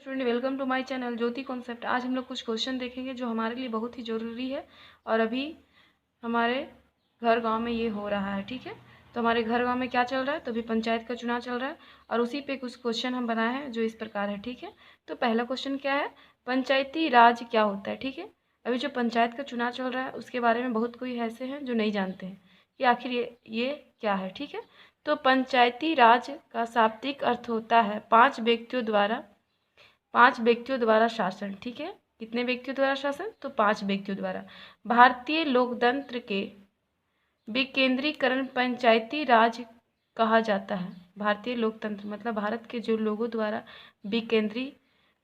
Student, welcome to my channel Jyoti concept. आज हम लोग कुछ क्वेश्चन देखेंगे जो हमारे लिए बहुत ही ज़रूरी है और अभी हमारे घर गांव में ये हो रहा है। ठीक है, तो हमारे घर गांव में क्या चल रहा है, तो अभी पंचायत का चुनाव चल रहा है और उसी पे कुछ क्वेश्चन हम बनाए हैं जो इस प्रकार है। ठीक है, तो पहला क्वेश्चन क्या है, पंचायती राज क्या होता है। ठीक है, अभी जो पंचायत का चुनाव चल रहा है उसके बारे में बहुत कोई ऐसे हैं जो नहीं जानते हैं कि आखिर ये क्या है। ठीक है, तो पंचायती राज का शाब्दिक अर्थ होता है पांच व्यक्तियों द्वारा शासन। ठीक है, कितने व्यक्तियों द्वारा शासन, तो 5 व्यक्तियों द्वारा। भारतीय लोकतंत्र के विकेंद्रीकरण पंचायती राज कहा जाता है। भारतीय लोकतंत्र मतलब भारत के जो लोगों द्वारा विकेंद्री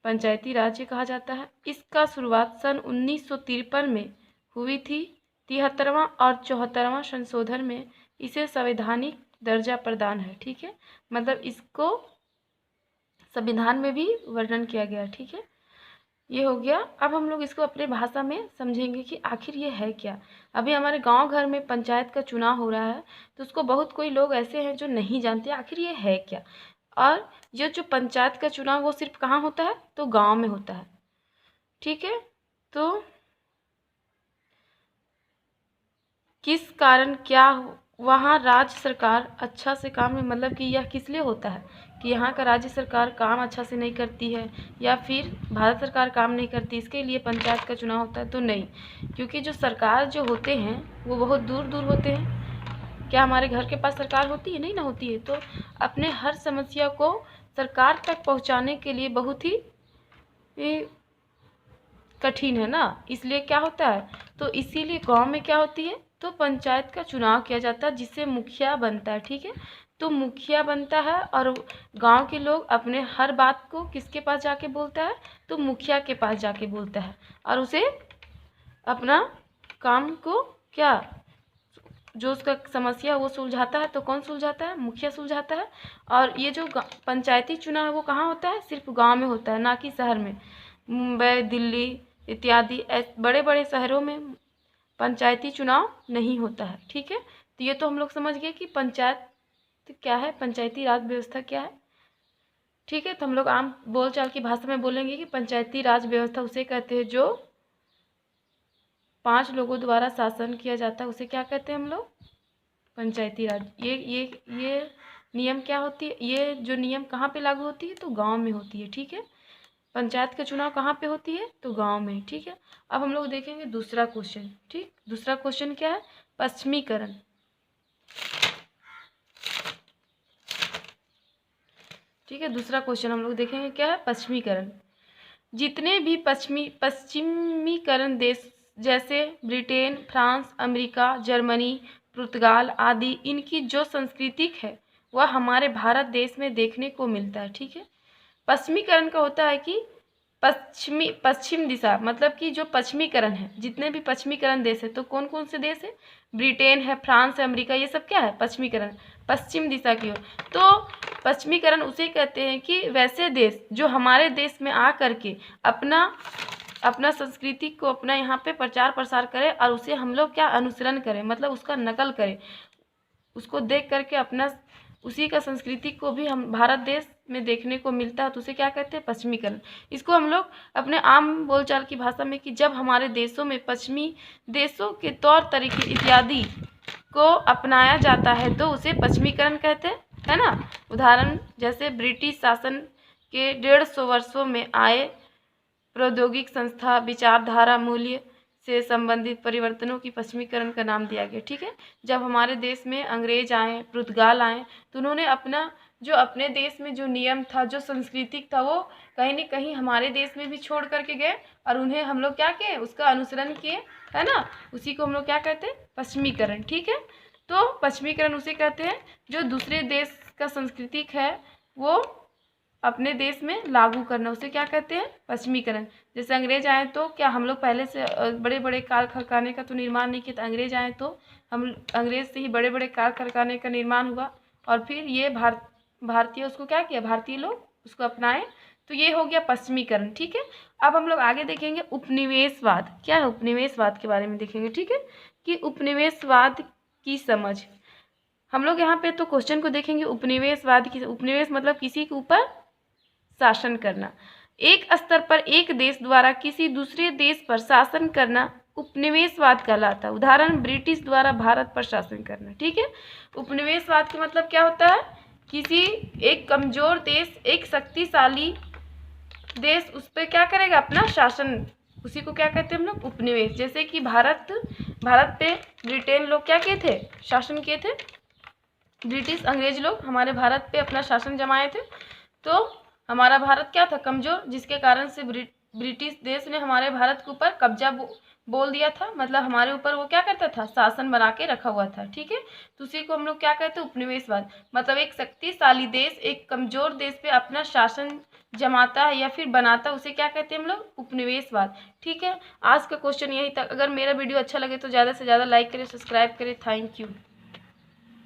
पंचायती राज्य कहा जाता है। इसका शुरुआत सन 1953 में हुई थी। 73वां और 74वां संशोधन में इसे संवैधानिक दर्जा प्रदान है। ठीक है, मतलब इसको संविधान में भी वर्णन किया गया। ठीक है, ये हो गया। अब हम लोग इसको अपने भाषा में समझेंगे कि आखिर ये है क्या। अभी हमारे गांव घर में पंचायत का चुनाव हो रहा है तो उसको बहुत कोई लोग ऐसे हैं जो नहीं जानते आखिर ये है क्या। और ये जो पंचायत का चुनाव वो सिर्फ कहाँ होता है, तो गांव में होता है। ठीक है, तो किस कारण क्या वहाँ राज्य सरकार अच्छा से काम में, मतलब कि यह किस लिए होता है कि यहाँ का राज्य सरकार काम अच्छा से नहीं करती है या फिर भारत सरकार काम नहीं करती, इसके लिए पंचायत का चुनाव होता है, तो नहीं। क्योंकि जो सरकार जो होते हैं वो बहुत दूर दूर होते हैं। क्या हमारे घर के पास सरकार होती है, नहीं ना होती है। तो अपने हर समस्या को सरकार तक पहुँचाने के लिए बहुत ही कठिन है ना, इसलिए क्या होता है, तो इसीलिए गांव में क्या होती है, तो पंचायत का चुनाव किया जाता है जिससे मुखिया बनता है। ठीक है, तो मुखिया बनता है और गांव के लोग अपने हर बात को किसके पास जाके बोलता है, तो मुखिया के पास जाके बोलता है और उसे अपना काम को क्या जो उसका समस्या वो सुलझाता है। तो कौन सुलझाता है, मुखिया सुलझाता है। और ये जो पंचायती चुनाव है वो कहाँ होता है, सिर्फ गांव में होता है, ना कि शहर में। मुंबई, दिल्ली इत्यादि बड़े बड़े शहरों में पंचायती चुनाव नहीं होता है। ठीक है, तो ये तो हम लोग समझ गए कि पंचायत क्या है, पंचायती राज व्यवस्था क्या है। ठीक है, तो हम लोग आम बोलचाल की भाषा में बोलेंगे कि पंचायती राज व्यवस्था उसे कहते हैं जो 5 लोगों द्वारा शासन किया जाता है, उसे क्या कहते हैं हम लोग, पंचायती राज। ये नियम क्या होती है, ये जो नियम कहाँ पे लागू होती है, तो गांव में होती है। ठीक है, पंचायत का चुनाव कहाँ पे होती है, तो गांव में। ठीक है, अब हम लोग देखेंगे दूसरा क्वेश्चन। ठीक, दूसरा क्वेश्चन क्या है, पश्चिमीकरण। ठीक है, दूसरा क्वेश्चन हम लोग देखेंगे क्या है, पश्चिमीकरण। जितने भी पश्चिमीकरण देश जैसे ब्रिटेन, फ्रांस, अमेरिका, जर्मनी, पुर्तगाल आदि, इनकी जो सांस्कृतिक है वह हमारे भारत देश में देखने को मिलता है। ठीक है, पश्चिमीकरण का होता है कि पश्चिम दिशा, मतलब कि जो पश्चिमीकरण है, जितने भी पश्चिमीकरण देश है, तो कौन कौन से देश है, ब्रिटेन है, फ्रांस है, अमेरिका, ये सब क्या है, पश्चिमीकरण, पश्चिम दिशा की ओर। तो पश्चिमीकरण उसे कहते हैं कि वैसे देश जो हमारे देश में आ करके अपना संस्कृति को अपना यहाँ पे प्रचार प्रसार करे और उसे हम लोग क्या अनुसरण करें, मतलब उसका नकल करें, उसको देख करके अपना उसी का संस्कृति को भी हम भारत देश में देखने को मिलता है, तो उसे क्या कहते हैं, पश्चिमीकरण। इसको हम लोग अपने आम बोलचाल की भाषा में कि जब हमारे देशों में पश्चिमी देशों के तौर तरीके इत्यादि को अपनाया जाता है तो उसे पश्चिमीकरण कहते हैं, है ना। उदाहरण जैसे ब्रिटिश शासन के 150 वर्षों में आए प्रौद्योगिक संस्था विचारधारा मूल्य से संबंधित परिवर्तनों की पश्चिमीकरण का नाम दिया गया। ठीक है, जब हमारे देश में अंग्रेज आए, पुर्तगाल आए, तो उन्होंने अपना जो अपने देश में जो नियम था, जो सांस्कृतिक था, वो कहीं न कहीं हमारे देश में भी छोड़ करके गए और उन्हें हम लोग क्या किए, उसका अनुसरण किए, है ना। उसी को हम लोग क्या कहते हैं, पश्चिमीकरण। ठीक है, तो पश्चिमीकरण उसे कहते हैं जो दूसरे देश का सांस्कृतिक है वो अपने देश में लागू करना, उसे क्या कहते हैं, पश्चिमीकरण। जैसे अंग्रेज आए तो क्या हम लोग पहले से बड़े बड़े कार कारखाने का तो निर्माण नहीं किया था, अंग्रेज आए तो हम अंग्रेज से ही बड़े बड़े कार कारखाने का निर्माण हुआ और फिर ये भारतीय उसको क्या किया, भारतीय लोग उसको अपनाए, तो ये हो गया पश्चिमीकरण। ठीक है, अब हम लोग आगे देखेंगे उपनिवेशवाद क्या है, उपनिवेशवाद के बारे में देखेंगे। ठीक है, कि उपनिवेशवाद की समझ हम लोग यहाँ पे तो क्वेश्चन को देखेंगे, उपनिवेशवाद की, उपनिवेश मतलब किसी के ऊपर शासन करना, एक स्तर पर एक देश द्वारा किसी दूसरे देश पर शासन करना उपनिवेशवाद कहलाता है। उदाहरण, ब्रिटिश द्वारा भारत पर शासन करना। ठीक है, उपनिवेशवाद का मतलब क्या होता है? किसी एक कमजोर देश, एक शक्तिशाली देश उस पर क्या करेगा? अपना शासन, उसी को क्या कहते हैं हम लोग? उपनिवेश। जैसे कि भारत पे ब्रिटेन लोग क्या किए थे? शासन किए थे। ब्रिटिश अंग्रेज लोग हमारे भारत पे अपना शासन जमाए थे, तो हमारा भारत क्या था? कमजोर, जिसके कारण से ब्रिटिश देश ने हमारे भारत के ऊपर कब्जा बोल दिया था। मतलब हमारे ऊपर वो क्या करता था? शासन बना के रखा हुआ था। ठीक है, तो उसी को हम लोग क्या कहते हैं? उपनिवेशवाद। मतलब एक शक्तिशाली देश एक कमजोर देश पे अपना शासन जमाता है या फिर बनाता है, उसे क्या कहते हैं हम लोग? उपनिवेशवाद। ठीक है, आज का क्वेश्चन यही था। अगर मेरा वीडियो अच्छा लगे तो ज़्यादा से ज़्यादा लाइक करें, सब्सक्राइब करें। Thank you.